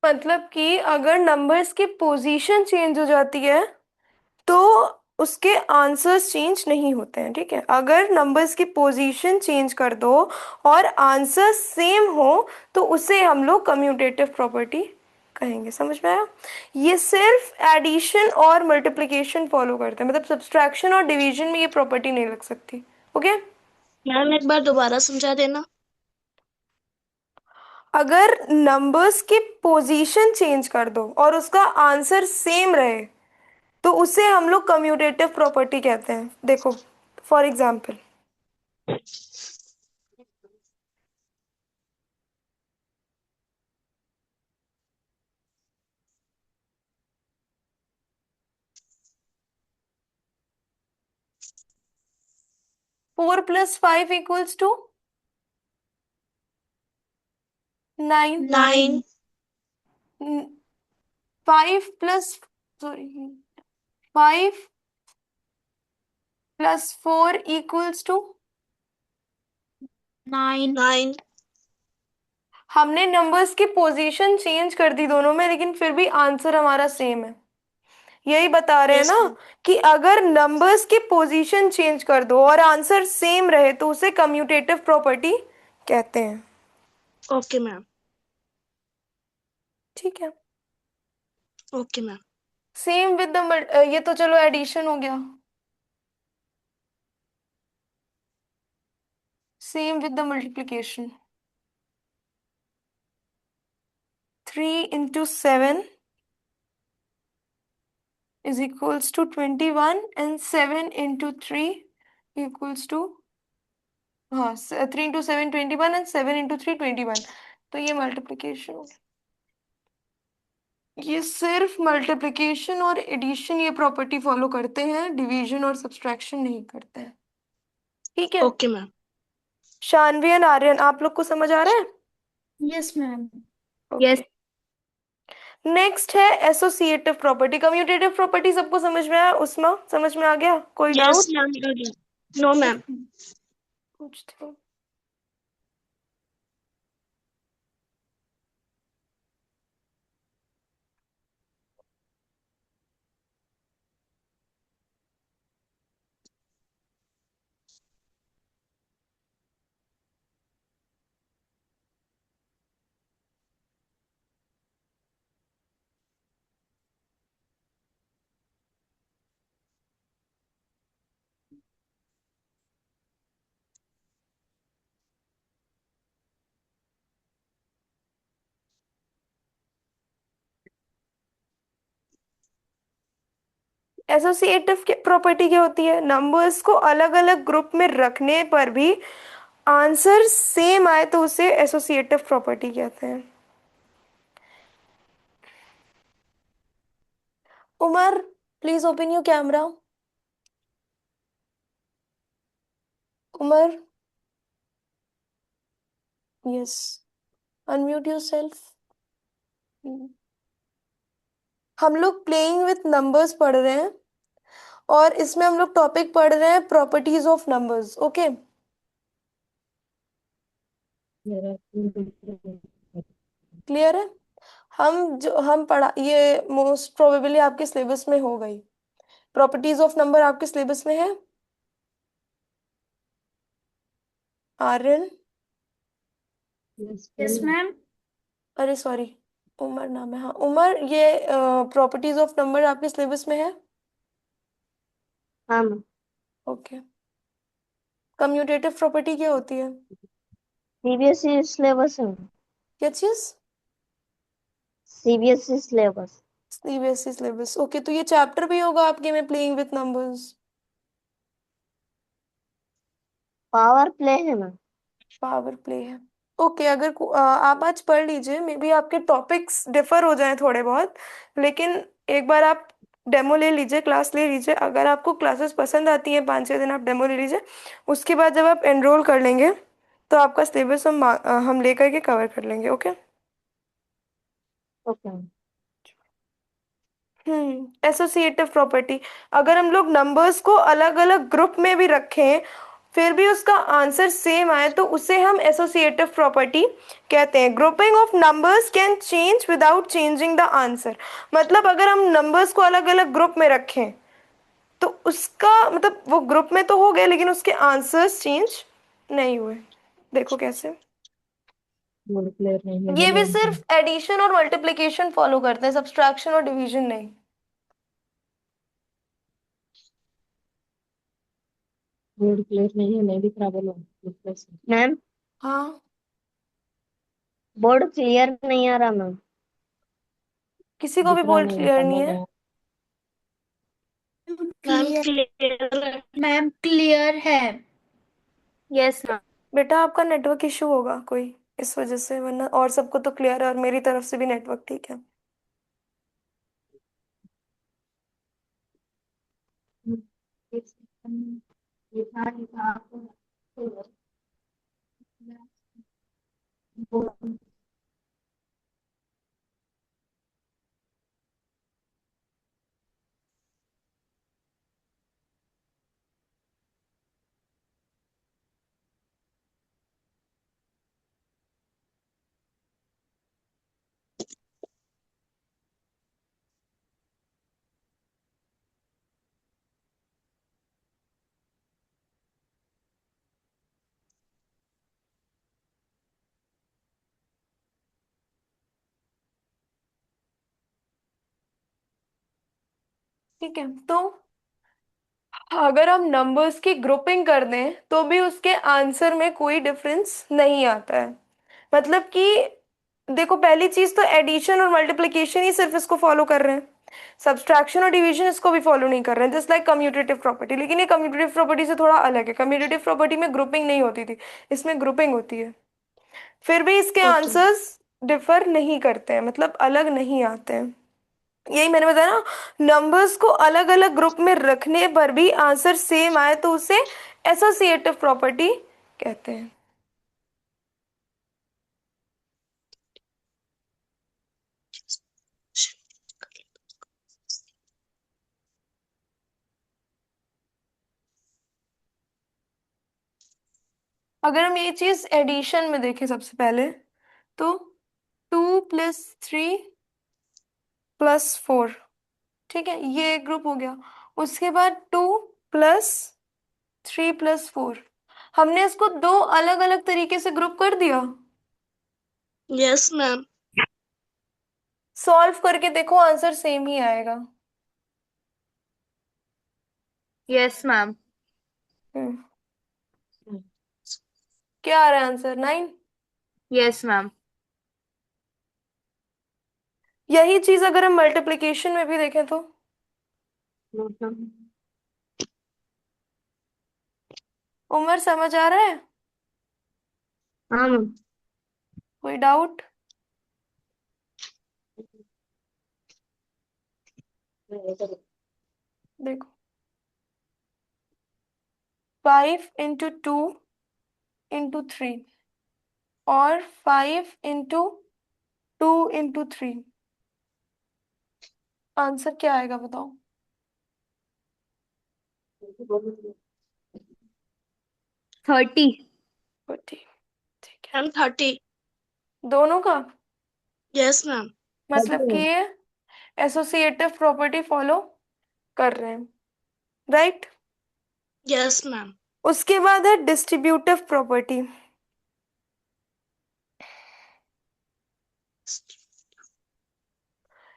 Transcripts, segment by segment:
मतलब कि अगर नंबर्स की पोजीशन चेंज हो जाती है तो उसके आंसर्स चेंज नहीं होते हैं। ठीक है, अगर नंबर्स की पोजीशन चेंज कर दो और आंसर सेम हो तो उसे हम लोग कम्यूटेटिव प्रॉपर्टी कहेंगे। समझ में आया? ये सिर्फ एडिशन और मल्टीप्लिकेशन फॉलो करते हैं, मतलब सब्सट्रैक्शन और डिवीजन में ये प्रॉपर्टी नहीं लग सकती। ओके। मैम एक बार दोबारा समझा देना। अगर नंबर्स की पोजीशन चेंज कर दो और उसका आंसर सेम रहे तो उसे हम लोग कम्यूटेटिव प्रॉपर्टी कहते हैं। देखो, फॉर एग्जाम्पल 4 + 5 = 9। 9। 5 + 4 = 9। 9। हमने नंबर्स की पोजीशन चेंज कर दी दोनों में, लेकिन फिर भी आंसर हमारा सेम है। यही बता रहे हैं यस ना मैम। कि अगर नंबर्स की पोजीशन चेंज कर दो और आंसर सेम रहे तो उसे कम्यूटेटिव प्रॉपर्टी कहते हैं। Okay ma'am. ठीक है। Okay ma'am. Same with the, ये तो चलो एडिशन हो गया। Same with the multiplication. 3 × 7 = 21 and 7 × 3 = हाँ, 3 × 7 = 21 and 7 × 3 = 21। तो ये मल्टीप्लिकेशन हो गया। ये सिर्फ मल्टीप्लिकेशन और एडिशन ये प्रॉपर्टी फॉलो करते हैं, डिवीजन और सब्सट्रैक्शन नहीं करते हैं। ठीक है। Okay ma'am. Shanvi and Aryan, आप लोग को समझ आ रहा है? Yes ma'am. ओके। नेक्स्ट है एसोसिएटिव प्रॉपर्टी। कम्यूटेटिव प्रॉपर्टी सबको समझ में आया? उसमें समझ में आ गया? कोई yes doubt? Ma'am. No ma'am. पूछते हो? एसोसिएटिव प्रॉपर्टी क्या होती है? नंबर्स को अलग अलग ग्रुप में रखने पर भी आंसर सेम आए तो उसे एसोसिएटिव प्रॉपर्टी कहते हैं। Umar, please open your camera. Umar, yes, unmute yourself. हम लोग प्लेइंग विथ नंबर्स पढ़ रहे हैं और इसमें हम लोग टॉपिक पढ़ रहे हैं properties of numbers. Okay, clear है? हम पढ़ा ये मोस्ट प्रोबेबली आपके सिलेबस में हो गई। प्रॉपर्टीज ऑफ नंबर आपके सिलेबस में है? Aryan, yes ma'am. अरे सॉरी, उमर नाम है। हाँ उमर, ये प्रॉपर्टीज ऑफ नंबर आपके सिलेबस में है? हाँ मैम। ओके। कम्यूटेटिव प्रॉपर्टी क्या होती है? सीबीएसई सिलेबस है। क्या चीज? CBSE syllabus. CBSE syllabus. Okay, तो ये चैप्टर भी होगा आपके में, playing with numbers? Power play है मैम। पावर प्ले है। ओके, अगर आप आज पढ़ लीजिए, मे बी आपके टॉपिक्स डिफर हो जाएं थोड़े बहुत, लेकिन एक बार आप डेमो ले लीजिए, क्लास ले लीजिए। अगर आपको क्लासेस पसंद आती हैं, 5-6 दिन आप डेमो ले लीजिए। उसके बाद जब आप एनरोल कर लेंगे तो आपका सिलेबस हम लेकर के कवर कर लेंगे। Okay. Okay ma'am. Associative property, अगर हम लोग नंबर्स को अलग अलग ग्रुप में भी रखें फिर भी उसका आंसर सेम आए तो उसे हम एसोसिएटिव प्रॉपर्टी कहते हैं। Grouping of numbers can change without changing the answer. मतलब अगर हम नंबर्स को अलग अलग ग्रुप में रखें तो उसका मतलब वो ग्रुप में तो हो गए लेकिन उसके आंसर्स चेंज नहीं हुए। देखो कैसे। बोर्ड क्लियर नहीं है ये भी बोलो। सिर्फ एडिशन और मल्टीप्लिकेशन फॉलो करते हैं, सब्सट्रैक्शन और डिवीजन नहीं। बोर्ड क्लियर नहीं है, नहीं दिख रहा, बोलो। मैम, हाँ। बोर्ड क्लियर नहीं आ रहा मैम। किसी को भी दिख रहा बोल्ड नहीं, क्लियर कम नहीं हो है। गया। Ma'am clear. Clear. Ma'am clear है। Yes ma'am. बेटा आपका नेटवर्क इशू होगा कोई, इस वजह से, वरना और सबको तो क्लियर है और मेरी तरफ से भी नेटवर्क ठीक है। ठीक है, तो अगर हम नंबर्स की ग्रुपिंग कर दें तो भी उसके आंसर में कोई डिफरेंस नहीं आता है। मतलब कि देखो, पहली चीज तो एडिशन और मल्टीप्लिकेशन ही सिर्फ इसको फॉलो कर रहे हैं, सब्सट्रैक्शन और डिवीजन इसको भी फॉलो नहीं कर रहे हैं, जस्ट लाइक कम्यूटेटिव प्रॉपर्टी। लेकिन ये कम्यूटेटिव प्रॉपर्टी से थोड़ा अलग है। कम्यूटेटिव प्रॉपर्टी में ग्रुपिंग नहीं होती थी, इसमें ग्रुपिंग होती है। फिर भी इसके ओके। आंसर्स डिफर नहीं करते हैं, मतलब अलग नहीं आते हैं। यही मैंने बताया ना, नंबर्स को अलग अलग ग्रुप में रखने पर भी आंसर सेम आए तो उसे एसोसिएटिव प्रॉपर्टी कहते हैं। अगर हम ये चीज एडिशन में देखें सबसे पहले, तो 2 + 3 + 4, ठीक है, ये एक ग्रुप हो गया। उसके बाद 2 + 3 + 4, हमने इसको दो अलग अलग तरीके से ग्रुप कर दिया। Yes ma'am. सॉल्व करके देखो, आंसर सेम ही आएगा। Yes ma'am. हम्म, क्या आ रहा है आंसर? 9। Yes ma'am. यही चीज अगर हम मल्टीप्लिकेशन में भी देखें तो, उमर समझ आ रहा है? हाँ मैम। कोई डाउट? देखो, 5 × 2 × 3 और 5 × 2 × 3, आंसर क्या आएगा बताओ? 30। 40। ठीक है, मैम 30। दोनों का यस मैम। मतलब कि ये एसोसिएटिव प्रॉपर्टी फॉलो कर रहे हैं, राइट। Yes ma'am. उसके बाद है डिस्ट्रीब्यूटिव प्रॉपर्टी।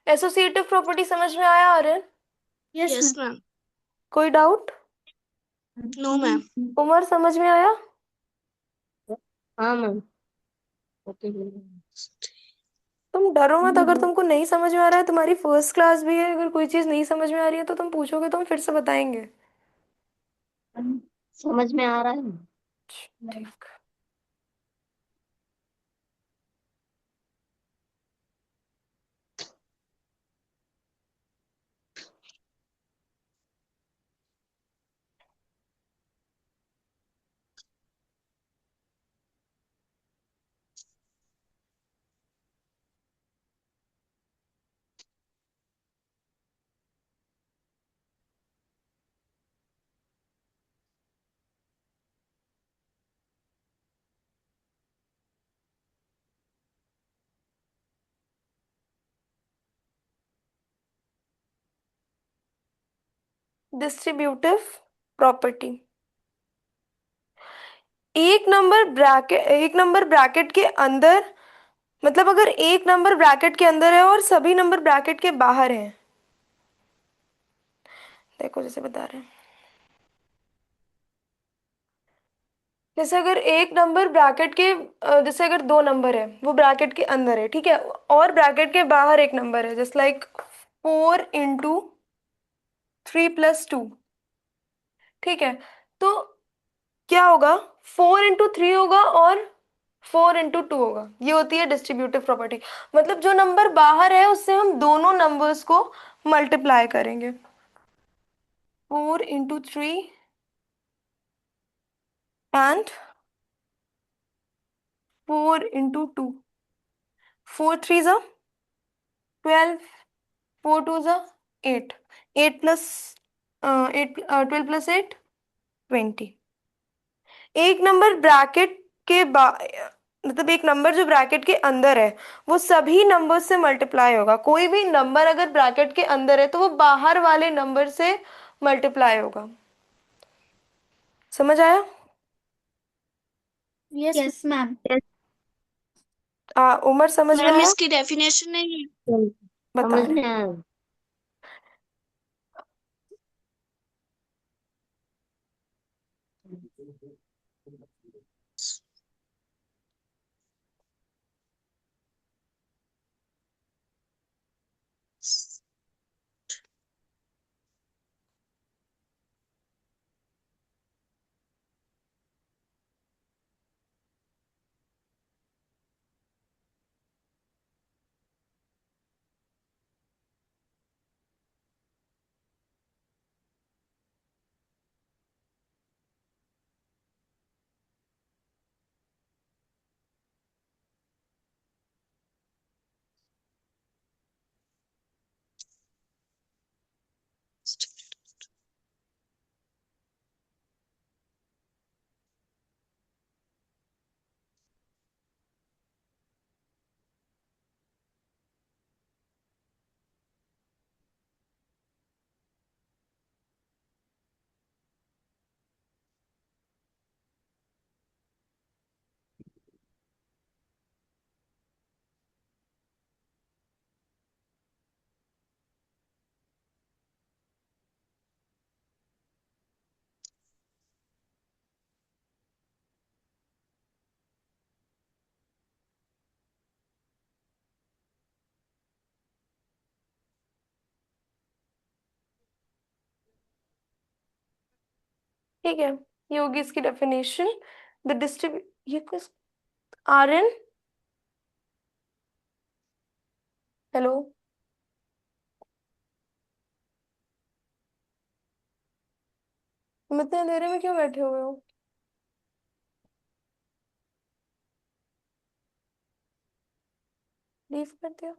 एसोसिएटिव प्रॉपर्टी समझ में आया Aryan? Yes yes ma'am. Ma'am. कोई डाउट? No ma'am. उमर समझ में आया? हाँ मैम। ओके। तुम डरो मत, अगर तुमको नहीं समझ में आ रहा है, तुम्हारी फर्स्ट क्लास भी है, अगर कोई चीज नहीं समझ में आ रही है तो तुम पूछोगे तो हम फिर से बताएंगे। समझ में आ रहा है। ठीक। Distributive property. एक नंबर ब्रैकेट के अंदर, मतलब अगर एक नंबर ब्रैकेट के अंदर है और सभी नंबर ब्रैकेट के बाहर हैं, देखो जैसे बता रहे हैं, जैसे अगर एक नंबर ब्रैकेट के जैसे अगर दो नंबर है वो ब्रैकेट के अंदर है, ठीक है, और ब्रैकेट के बाहर एक नंबर है, जस्ट लाइक 4 × 3 + 2, ठीक है, तो क्या होगा, 4 × 3 होगा और 4 × 2 होगा। ये होती है डिस्ट्रीब्यूटिव प्रॉपर्टी। मतलब जो नंबर बाहर है उससे हम दोनों नंबर्स को मल्टीप्लाई करेंगे। 4 × 3 एंड 4 × 2। 4 3 = 12, 4 2 = 8, 8 प्लस 12 + 8 20। एक नंबर ब्रैकेट के बा मतलब एक नंबर जो ब्रैकेट के अंदर है वो सभी नंबर से मल्टीप्लाई होगा। कोई भी नंबर अगर ब्रैकेट के अंदर है तो वो बाहर वाले नंबर से मल्टीप्लाई होगा। समझ आया? Yes ma'am. उमर समझ में मैम आया? इसकी डेफिनेशन नहीं है। चल, बता समझ रहे। में आया। ठीक है, ये होगी इसकी डेफिनेशन। द डिस्ट्रीब्यू ये कुछ आर्यन, हेलो, तुम इतने अंधेरे में क्यों बैठे हुए हो? लीव कर दिया।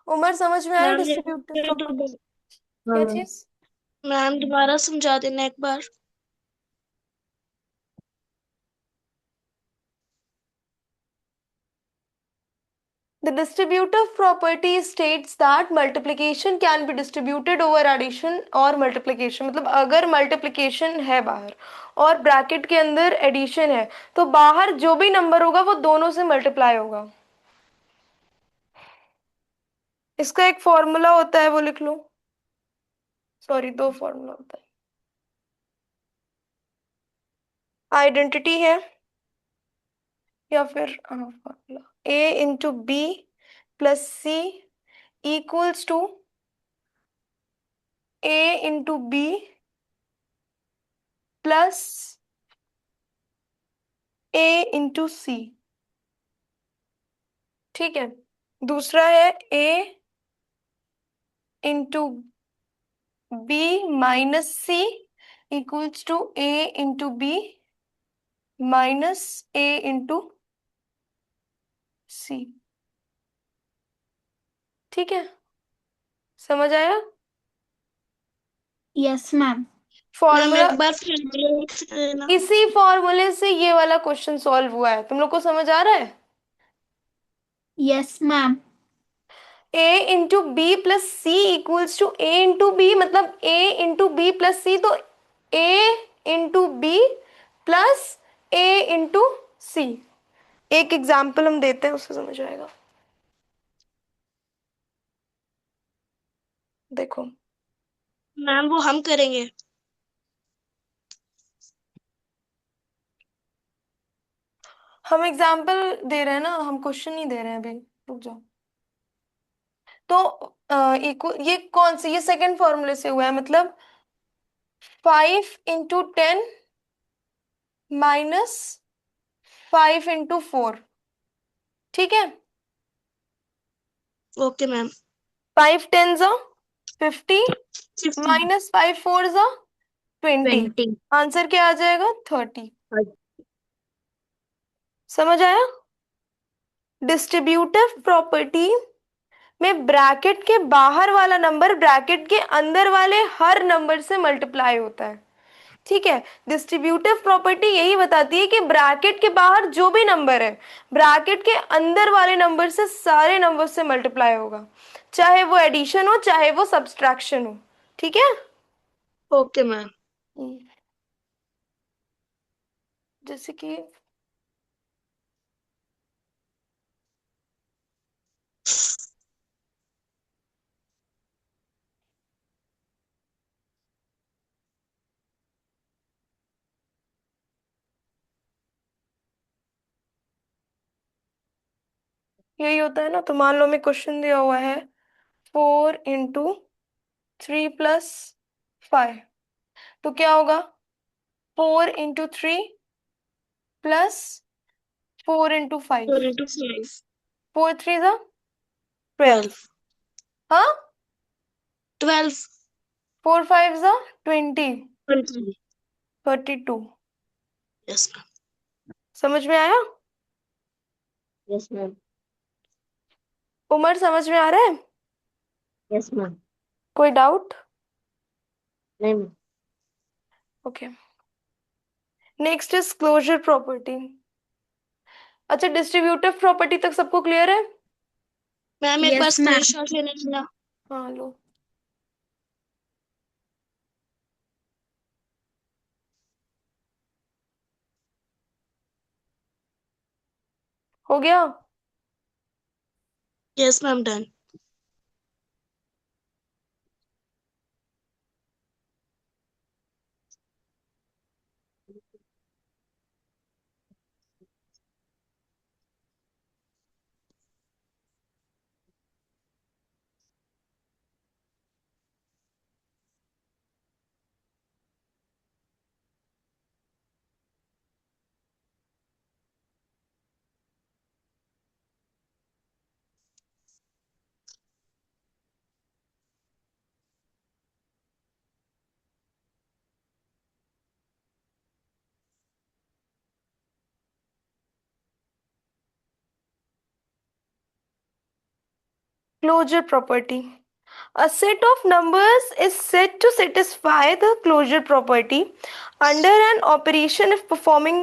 उमर समझ में आया मैम डिस्ट्रीब्यूटिव प्रॉपर्टी? हाँ क्या मैम। चीज? मैम दोबारा समझा देना एक बार। The distributive property states that multiplication can be distributed over addition और multiplication। मतलब अगर multiplication है बाहर और ब्रैकेट के अंदर एडिशन है तो बाहर जो भी नंबर होगा वो दोनों से मल्टीप्लाई होगा। इसका एक फॉर्मूला होता है, वो लिख लो। सॉरी, दो फॉर्मूला होता है। आइडेंटिटी है या फिर formula, A × B + C = A × B plus A × C। ठीक है, दूसरा है A × B - C = A × B - A × C। ठीक है, समझ आया? Yes ma'am. मैम फॉर्मूला, एक बार फिर लिख देना। इसी फॉर्मूले से ये वाला क्वेश्चन सॉल्व हुआ है। तुम लोग को समझ आ रहा है? Yes ma'am. A into B plus C equals to A into B, मतलब A into B plus C, तो A into B plus A into C. एक एग्जाम्पल हम देते हैं, उससे समझ आएगा। देखो, मैम वो हम करेंगे। हम एग्जाम्पल दे रहे हैं ना, हम क्वेश्चन नहीं दे रहे हैं अभी। रुक जाओ। तो ये कौन सी, ये सेकंड फॉर्मूले से हुआ है, मतलब 5 × 10 माइनस 5 × 4। ठीक है। Okay ma'am. 5 × 10 50, 50। माइनस 5 × 4 20। 20। आंसर क्या आ जाएगा? 30। समझ आया? डिस्ट्रीब्यूटिव प्रॉपर्टी में ब्रैकेट के बाहर वाला नंबर ब्रैकेट के अंदर वाले हर नंबर से मल्टीप्लाई होता है। ठीक है। डिस्ट्रीब्यूटिव प्रॉपर्टी यही बताती है कि ब्रैकेट के बाहर जो भी नंबर है, ब्रैकेट के अंदर वाले नंबर से सारे नंबर से मल्टीप्लाई होगा, चाहे वो एडिशन हो चाहे वो सब्सट्रैक्शन हो। ठीक है। Okay ma'am. हम्म, जैसे कि यही होता है ना। तो मान लो मैं क्वेश्चन दिया हुआ है 4 × 3 + 5, तो क्या होगा? 4 × 3 प्लस 4 × 5। 4 × 5। 4 3 ज़ा 12। 12। हाँ। 12। 4 5 ज़ा 20। 20। 32। Yes ma'am. समझ में आया? Yes ma'am. उमर, समझ में आ रहा है? Yes ma'am. कोई डाउट? नहीं ma'am. Okay. Next is closure property. अच्छा, डिस्ट्रीब्यूटिव प्रॉपर्टी तक सबको क्लियर है? मैम एक बार यस मैम। स्क्रीनशॉट लेने देना। हाँ, लो। हो गया? Yes ma'am, done. Closure property. A set of numbers is said to satisfy the closure property under an operation if performing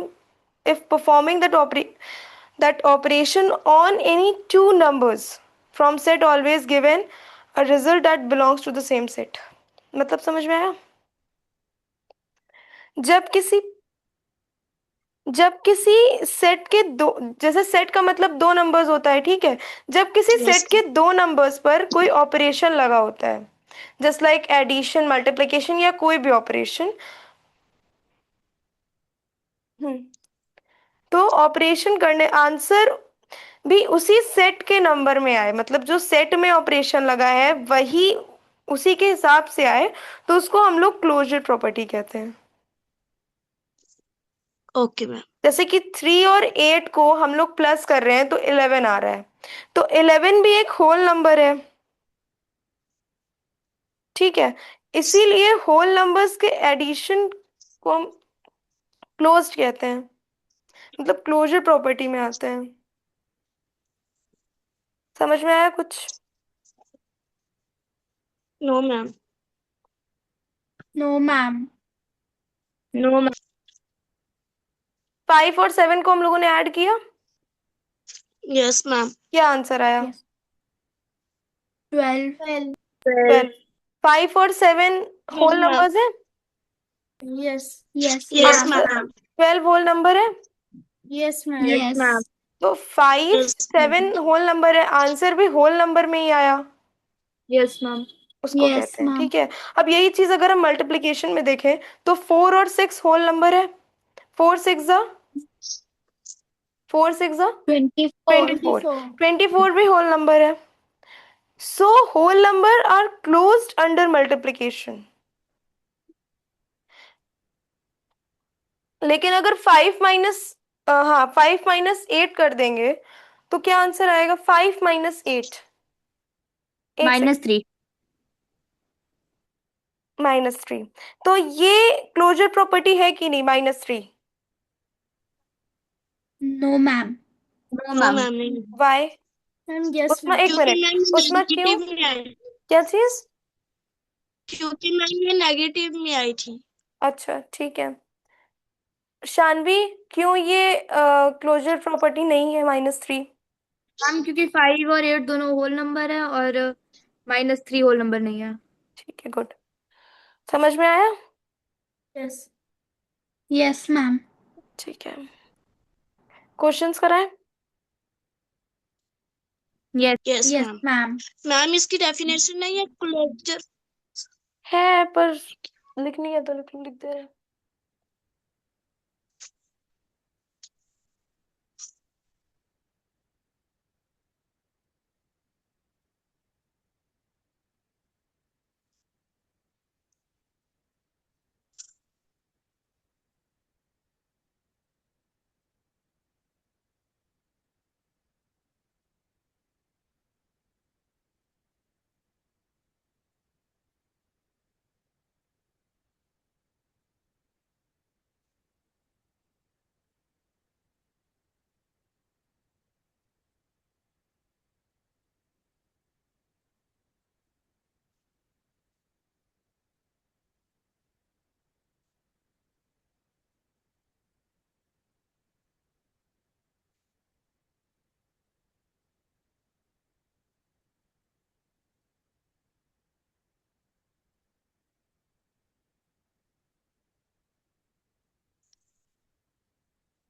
that operation on any two numbers from set always given a result that belongs to the same set. मतलब समझ में आया? जब किसी जब किसी set के दो, जैसे सेट का मतलब दो नंबर्स होता है, ठीक है। जब किसी यस। सेट के दो नंबर्स पर कोई ऑपरेशन लगा होता है, जस्ट लाइक एडिशन, मल्टीप्लिकेशन या कोई भी ऑपरेशन, तो ऑपरेशन करने आंसर भी उसी सेट के नंबर में आए, मतलब जो सेट में ऑपरेशन लगा है वही उसी के हिसाब से आए, तो उसको हम लोग क्लोजर प्रॉपर्टी कहते हैं। Okay ma'am. जैसे कि 3 और 8 को हम लोग प्लस कर रहे हैं तो 11 आ रहा है, तो 11 भी एक होल नंबर है। ठीक है। इसीलिए होल नंबर्स के एडिशन को हम क्लोज्ड कहते हैं, मतलब क्लोजर प्रॉपर्टी में आते हैं। समझ में आया कुछ? No ma'am. No ma'am. No ma'am. 5 और 7 को हम लोगों ने ऐड किया, यस मैम। क्या आंसर आया? यस। 12. 12। 5 और 7 Yes, होल ma'am. नंबर्स है। Yes. Yes, Yes, ma'am. Answer ma'am. 12 whole number है। Yes, ma'am. Yes, ma'am. तो 5 Yes, ma'am. 7 होल नंबर है, आंसर भी होल नंबर में ही आया, Yes, ma'am. उसको Yes, कहते हैं। ma'am. ठीक है। अब यही चीज अगर हम मल्टीप्लिकेशन में देखें तो 4 और 6 होल नंबर है। 4 6 जा 4 6 जा 24. 24। 24 भी होल नंबर है। So whole number are closed under multiplication. लेकिन अगर 5 माइनस, हाँ 5 माइनस 8 कर देंगे तो क्या आंसर आएगा? 5 माइनस 8। एक सेकंड। -3. -3। तो ये क्लोजर प्रॉपर्टी है कि नहीं, -3? No, ma'am. No No, ma'am. ma'am. नहीं। वाई? Ma'am, yes, उसमें ma'am. एक क्योंकि मिनट, मैम ये उसमें क्यों? नेगेटिव में आई। क्या चीज? क्योंकि मैम ये नेगेटिव में आई थी। अच्छा ठीक है। शानवी, क्यों ये क्लोजर प्रॉपर्टी नहीं है -3? मैम क्योंकि 5 और 8 दोनों होल नंबर है और -3 होल नंबर नहीं है। ठीक है, गुड। समझ में आया? Yes. Yes, ma'am. ठीक है। क्वेश्चंस कराएं? Yes. Yes, Yes, ma'am. ma'am. Ma'am इसकी डेफिनेशन नहीं है क्लोजर। है पर लिखनी है तो लिख दे रहे हैं।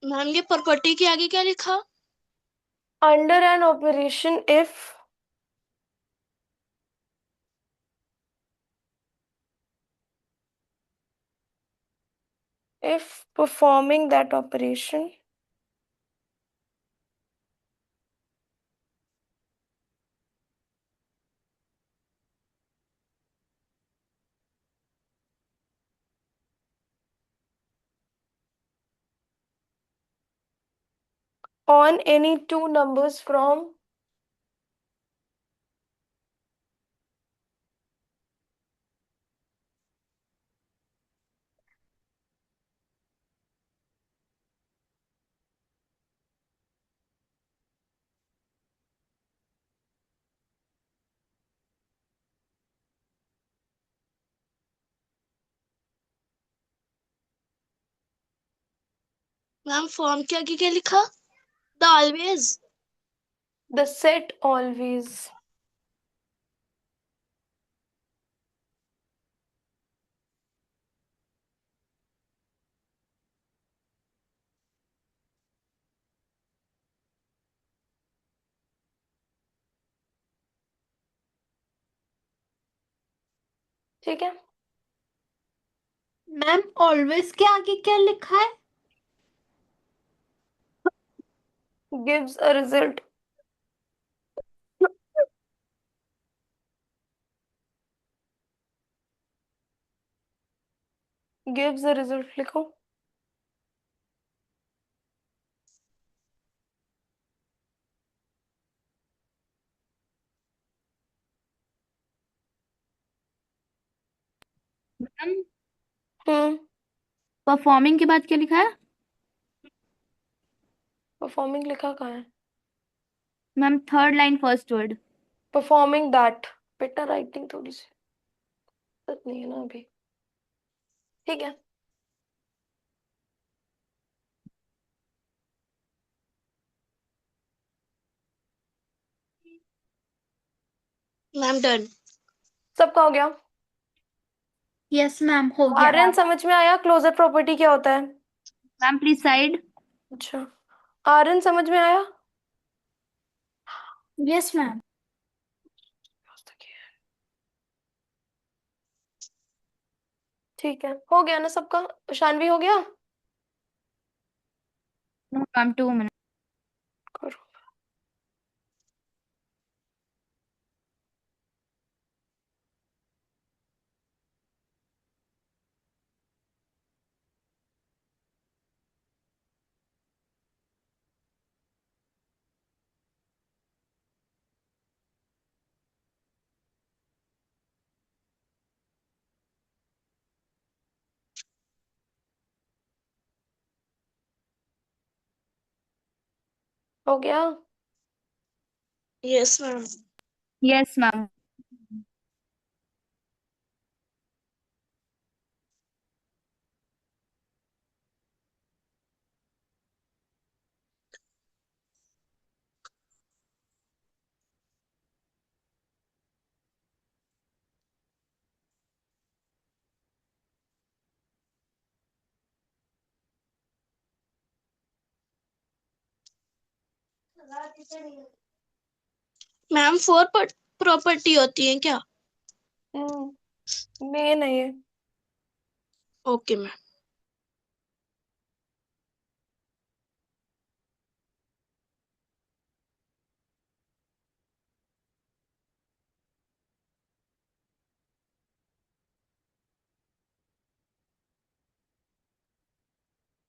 मैम ये प्रॉपर्टी के आगे क्या लिखा? Under an operation if performing that operation on any two numbers from ma'am form के आगे क्या लिखा? The always. the set always। ठीक है। मैम ऑलवेज के आगे क्या लिखा है? gives a result। gives a result लिखो। मैम हम्म। परफॉर्मिंग के बाद क्या लिखा है? परफॉर्मिंग लिखा कहाँ है? Ma'am third line first word. Performing that. बेटा राइटिंग थोड़ी सी सच नहीं है ना अभी। ठीक है। Ma'am done. सबका हो गया? यस मैम, हो गया। आर्यन समझ में आया क्लोजर प्रॉपर्टी क्या होता है? Ma'am please side. अच्छा, आर्यन समझ में आया? Yes ma'am. ठीक है, हो गया ना सबका? शानवी हो गया? No ma'am, 2 minute. करो। हो गया? Yes ma'am. Yes ma'am. Ma'am four property होती है क्या? मेन है ये। Okay ma'am.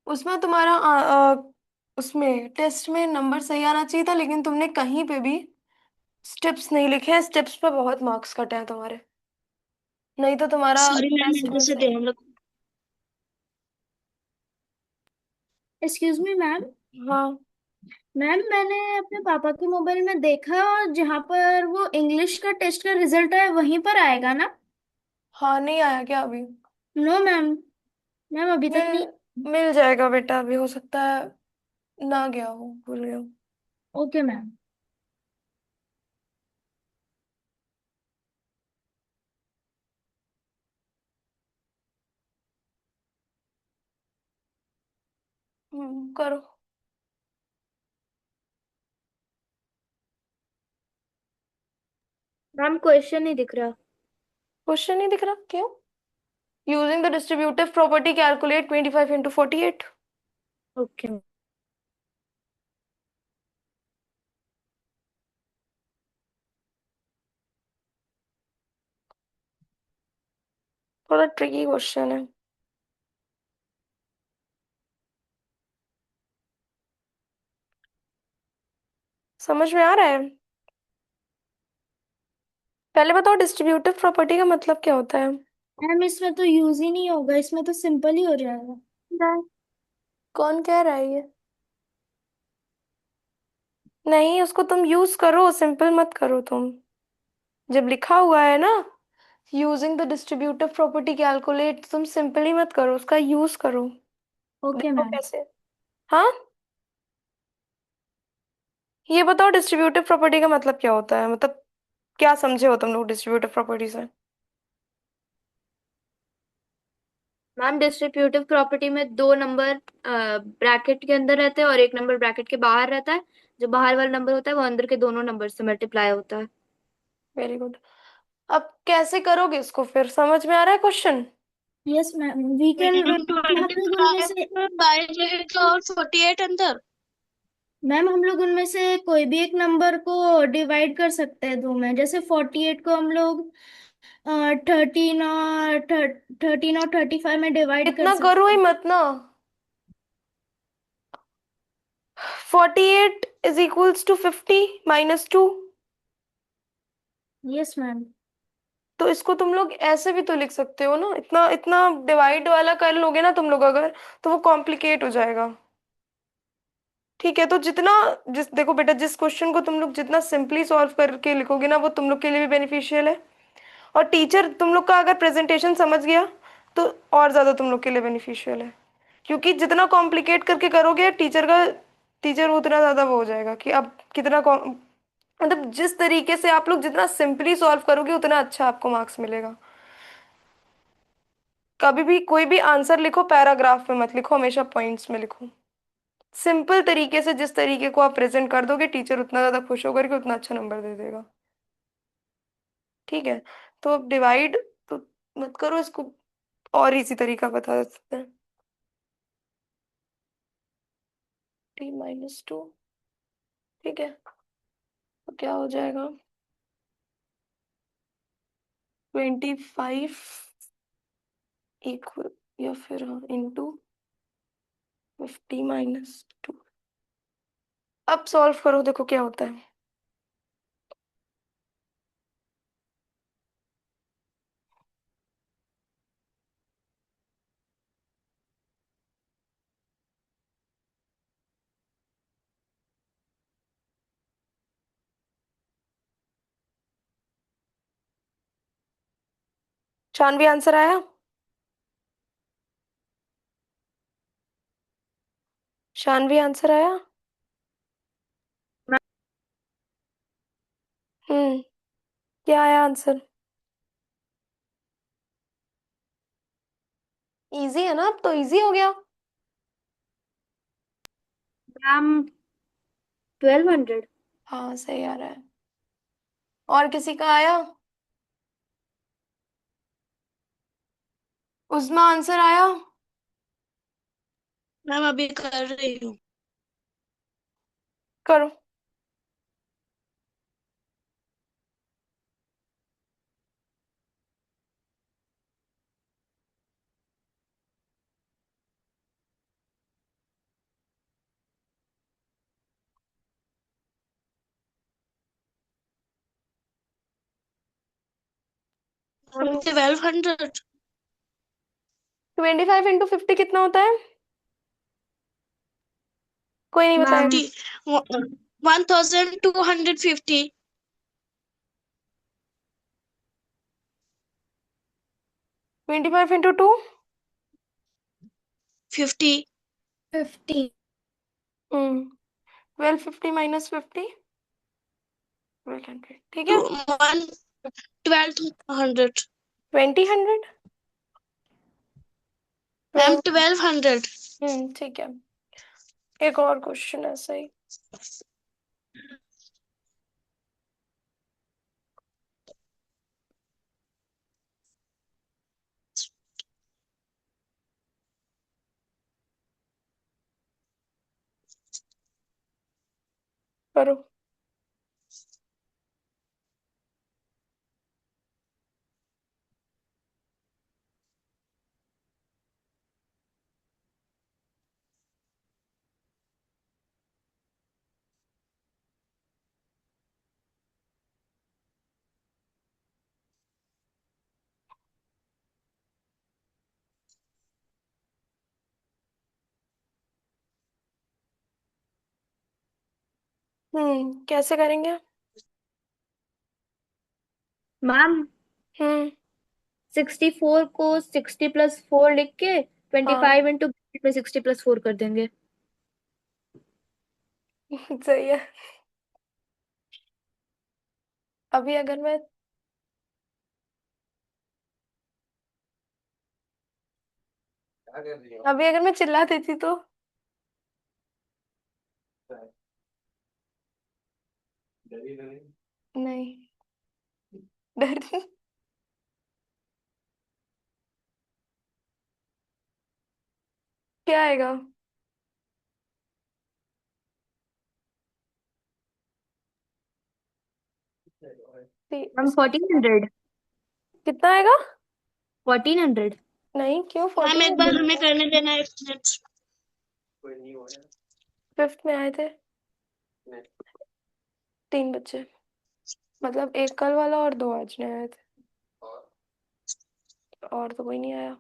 उसमें तुम्हारा उसमें टेस्ट में नंबर सही आना चाहिए था, लेकिन तुमने कहीं पे भी स्टेप्स नहीं लिखे हैं। स्टेप्स पे बहुत मार्क्स कटे हैं तुम्हारे, नहीं तो तुम्हारा सॉरी मैम, टेस्ट आगे में से सही। ध्यान रखो। Excuse me ma'am. हाँ। मैम मैंने अपने पापा के मोबाइल में देखा, और जहाँ पर वो इंग्लिश का टेस्ट का रिजल्ट है वहीं पर आएगा ना? हाँ, नहीं आया क्या अभी? No ma'am. मैम अभी तक मिल नहीं। मिल जाएगा बेटा, अभी हो सकता है ना गया हो, भूल गया हो। Okay ma'am. करो। मैम क्वेश्चन नहीं दिख रहा। क्वेश्चन नहीं दिख रहा क्यों? Using the distributive property calculate 25 into 48। Okay. थोड़ा ट्रिकी क्वेश्चन है। समझ में आ रहा है? पहले बताओ डिस्ट्रीब्यूटिव प्रॉपर्टी का मतलब क्या होता है? मैम इसमें तो यूज ही नहीं होगा, इसमें तो सिंपल ही हो जाएगा। कौन कह रहा है ये? नहीं, उसको तुम यूज करो, सिंपल मत करो तुम। जब लिखा हुआ है ना using the distributive property calculate, तुम सिंपली मत करो, उसका यूज करो। ओके देखो मैम। कैसे। हाँ, ये बताओ डिस्ट्रीब्यूटिव प्रॉपर्टी का मतलब क्या होता है, मतलब क्या समझे हो तुम लोग डिस्ट्रीब्यूटिव प्रॉपर्टी से? मैम डिस्ट्रीब्यूटिव प्रॉपर्टी में 2 नंबर ब्रैकेट के अंदर रहते हैं और एक नंबर ब्रैकेट के बाहर रहता है। जो बाहर वाला नंबर होता है वो अंदर के दोनों नंबर से मल्टीप्लाई होता है। Very good. अब कैसे करोगे इसको, फिर समझ में आ रहा है question? Yes ma'am, we can. Ma'am हम ट्वेंटी लोग उनमें से फाइव बाई जाएगा और 48 अंदर। मैम हम लोग उनमें से कोई भी एक नंबर को डिवाइड कर सकते हैं दो में। जैसे 48 को हम लोग 13 और 35 में डिवाइड कर इतना करो सकते ही हैं। मत ना। 48 is equals to 50 - 2। Yes ma'am. तो इसको तुम लोग ऐसे भी तो लिख सकते हो ना, इतना इतना डिवाइड वाला कर लोगे ना तुम लोग अगर, तो वो कॉम्प्लिकेट हो जाएगा। ठीक है, तो जितना जिस देखो बेटा, जिस क्वेश्चन को तुम लोग जितना सिंपली सॉल्व करके लिखोगे ना, वो तुम लोग के लिए भी बेनिफिशियल है। और टीचर तुम लोग का अगर प्रेजेंटेशन समझ गया तो और ज़्यादा तुम लोग के लिए बेनिफिशियल है। क्योंकि जितना कॉम्प्लिकेट करके करोगे टीचर उतना ज़्यादा वो हो जाएगा कि अब कितना मतलब जिस तरीके से आप लोग जितना सिंपली सॉल्व करोगे उतना अच्छा आपको मार्क्स मिलेगा। कभी भी कोई भी आंसर लिखो पैराग्राफ में मत लिखो, हमेशा पॉइंट्स में लिखो। सिंपल तरीके से जिस तरीके को आप प्रेजेंट कर दोगे टीचर उतना ज्यादा खुश होकर के उतना अच्छा नंबर दे देगा। ठीक है, तो अब डिवाइड तो मत करो इसको, और इसी तरीका बता सकते हैं। t-2, ठीक है, तो क्या हो जाएगा 25 इक्वल, या फिर हाँ इंटू 50 - 2। अब सॉल्व करो, देखो क्या होता है। शानवी आंसर आया? शानवी आंसर आया? क्या आया आंसर? इजी है ना, अब तो इजी हो गया। मैम 1200। हाँ सही आ रहा है। और किसी का आया? उस्मा आंसर आया? मैम अभी कर रही हूँ। करो। मैम 1200। 25 × 50 कितना होता है? कोई नहीं मैम बताएगा। 50 1250। 25 × 2? 50। 50। 1250 - 50, 1200, ठीक टू है। 1200। 20 100। मैम 12। 1200। ठीक है, एक और क्वेश्चन है सही। करो। कैसे करेंगे? मैम हम्म 64 को 60 + 4 लिख के हाँ 25 इंटू में 60 + 4 कर देंगे। सही है। अभी अगर मैं अभी अगर मैं चिल्ला देती तो? नहीं, डर नहीं। क्या आएगा? मैम 1400। कितना आएगा? 1400। नहीं, क्यों मैम 14 एक बार हमें आएगा? करने देना 1 मिनट। फिफ्थ में आए थे 3 बच्चे, मतलब एक कल वाला और 2 आज नए आए थे, और तो कोई नहीं आया।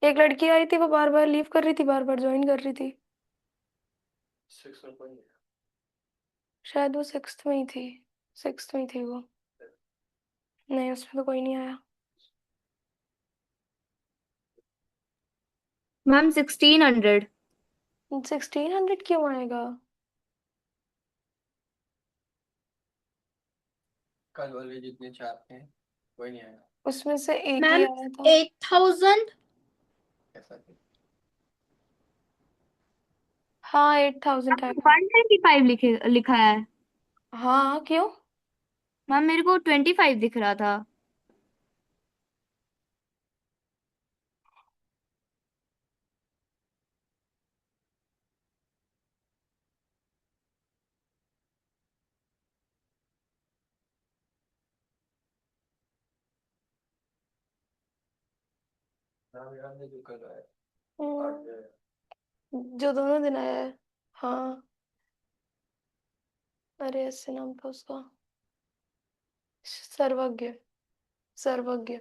एक लड़की आई थी, वो बार बार लीव कर रही थी, बार बार ज्वाइन कर रही थी। शायद वो सिक्स्थ में ही थी, सिक्स्थ में ही थी वो। नहीं, उसमें तो कोई नहीं आया। मैम 1600। 1600 क्यों आएगा? कल वाले जितने चार थे कोई नहीं आया। उसमें से एक ही मैम आया था। 8000। ऐसा थे। हाँ 8000 आया। 125 लिखा है। हाँ क्यों? मैम मेरे को 25 दिख रहा था। नाम याद है जो कल आया। हम्म, आज जो दोनों दिन आया है। हाँ। अरे ऐसे नाम था उसका। सर्वज्ञ। सर्वज्ञ।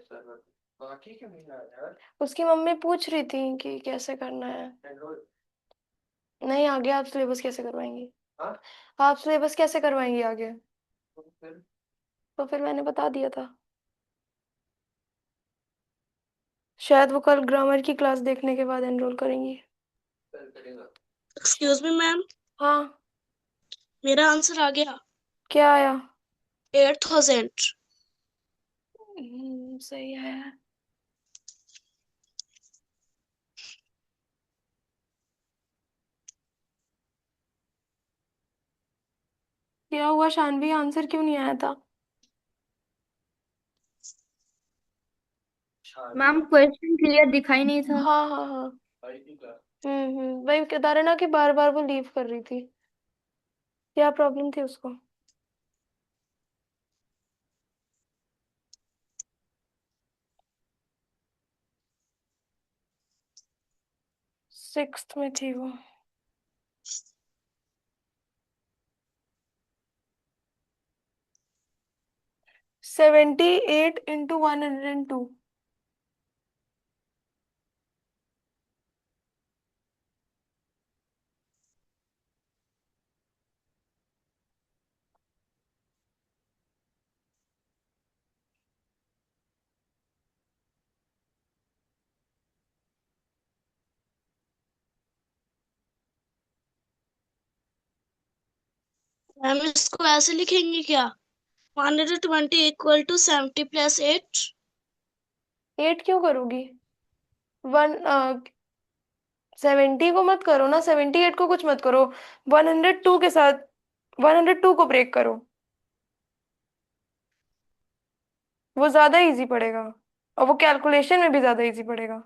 बाकी क्यों नहीं आया यार। उसकी मम्मी पूछ रही थी कि कैसे करना है। एनरोल। नहीं आगे आप सिलेबस कैसे करवाएंगी? हाँ आप सिलेबस कैसे करवाएंगी आगे? तो फिर तो फिर मैंने बता दिया था। शायद वो कल ग्रामर की क्लास देखने के बाद एनरोल करेंगी। कल करेगा। एक्सक्यूज मी मैम, हाँ। मेरा आंसर आ गया। क्या आया? 8000। सही है। क्या हुआ शानवी, आंसर क्यों नहीं आया था? मैम क्वेश्चन क्लियर दिखाई नहीं था। हाँ हाँ हाँ। आई थी क्लास। वही बता रहे ना कि बार बार वो लीव कर रही थी। क्या प्रॉब्लम थी उसको? सिक्स्थ में थी वो। 78 into 102। मैम इसको ऐसे लिखेंगे क्या? 120 इक्वल टू 70 प्लस 8। 8 क्यों करोगी? वन 70 को मत करो ना, 78 को कुछ मत करो। 102 के साथ 102 को ब्रेक करो। वो ज्यादा इजी पड़ेगा। और वो कैलकुलेशन में भी ज्यादा इजी पड़ेगा।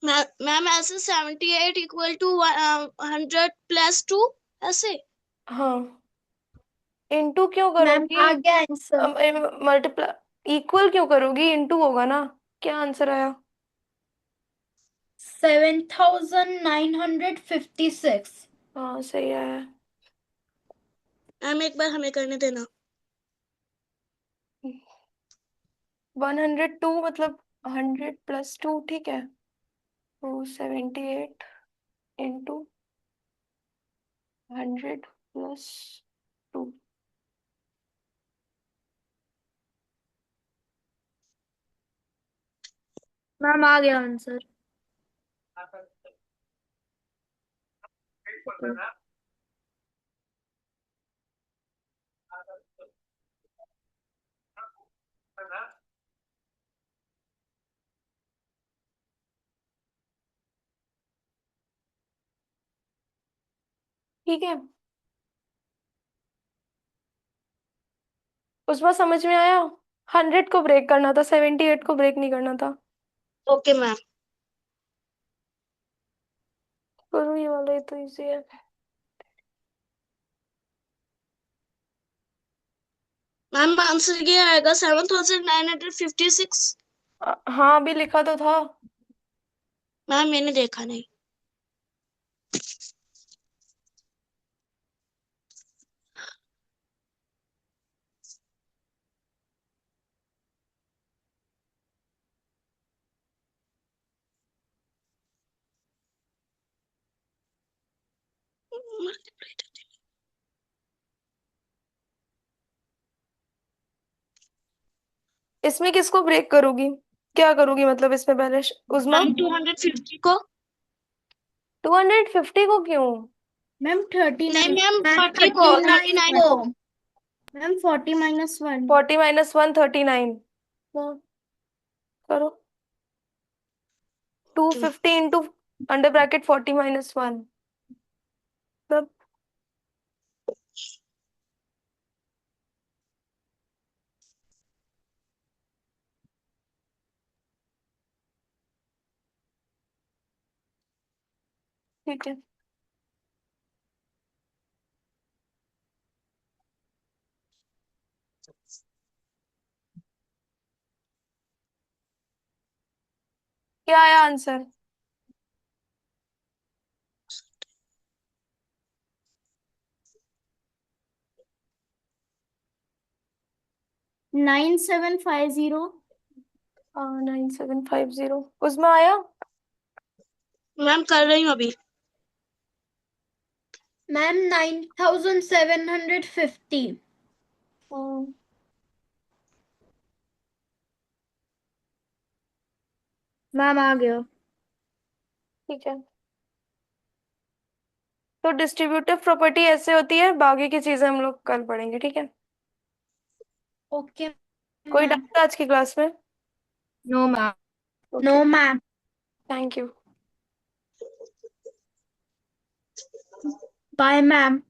मैम ऐसे 78 इक्वल टू 100 प्लस 2 ऐसे। हाँ। इनटू क्यों मैम करोगी? आ गया आंसर। मल्टीप्लाई इक्वल क्यों करोगी? इनटू होगा ना। क्या आंसर आया? 7956। हाँ सही आया। मैम एक बार हमें करने देना। 102 मतलब 100 + 2, ठीक है। तो 78 into 100 + 2। मैम आ गया आंसर। ठीक है। उस बार समझ में आया। 100 को ब्रेक करना था, 78 को ब्रेक नहीं करना था। Okay ma'am. करो ये वाला, ये तो इजी है। मैम आंसर ये आएगा 7956। हाँ अभी लिखा तो था। मैम मैंने देखा नहीं। इसमें किसको ब्रेक करोगी, क्या करोगी मतलब इसमें पहले उस्मा? मैम 250 को। 250 को क्यों? मैम 39। नहीं मैम, मैम 30 को, 39 39 को। को। मैम 40 - 1। 40 - 1 39। करो 250 इंटू अंडर ब्रैकेट 40 - 1 मतलब ठीक है। क्या आया आंसर? 9750। 9750 उसमें आया। मैम कर रही हूँ अभी। मैम 9750। हम्म, मैम आ गया। ठीक है। तो डिस्ट्रीब्यूटिव प्रॉपर्टी ऐसे होती है, बाकी की चीजें हम लोग कल पढ़ेंगे, ठीक है। ओके कोई मैम। डाउट आज की क्लास में? No ma'am. Okay, no ma'am. Thank you. Bye ma'am.